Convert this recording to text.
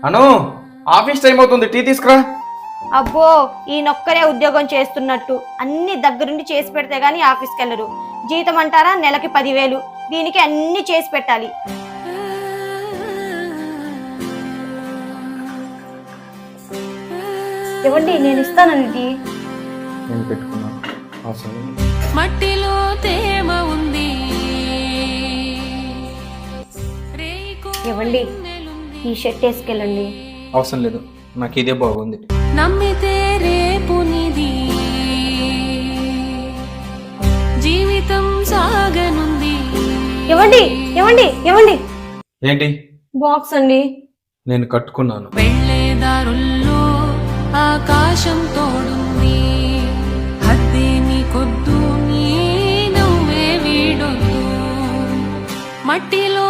అను office time అవుతుంది, tea తీసుకురా. అబ్బో ఈయనొక్కరే ఉద్యోగం చేస్తున్నట్టు అన్ని దగ్గరుండి చేసి పెడితే గానీ ఆఫీస్కి వెళ్ళరు. జీతం అంటారా నెలకి 10,000, దీనికి అన్ని చేసి పెట్టాలి. ఇవ్వండి, నేను ఇస్తానండి. నేను పెట్టుకున్నాను అవసరం లేదు. మట్టిలో తేమ ఉంది. ఇవ్వండి, ఈ షర్ట్ వేసుకెళ్ళండి. అవసరం లేదు, నాకు ఇదే బాగుంది. నమ్మితే రేపు నిది జీవితం సాగనుంది. ఇవ్వండి ఇవ్వండి ఇవ్వండి. ఏంటి? బాక్స్ అండి. నేను కట్టుకున్నాను. వెళ్ళేదారుల్లో ఆకాశం తోడుంది. హద్దే నీకొద్దు, నీ నువ్వే వీడొద్దు. మట్టిలో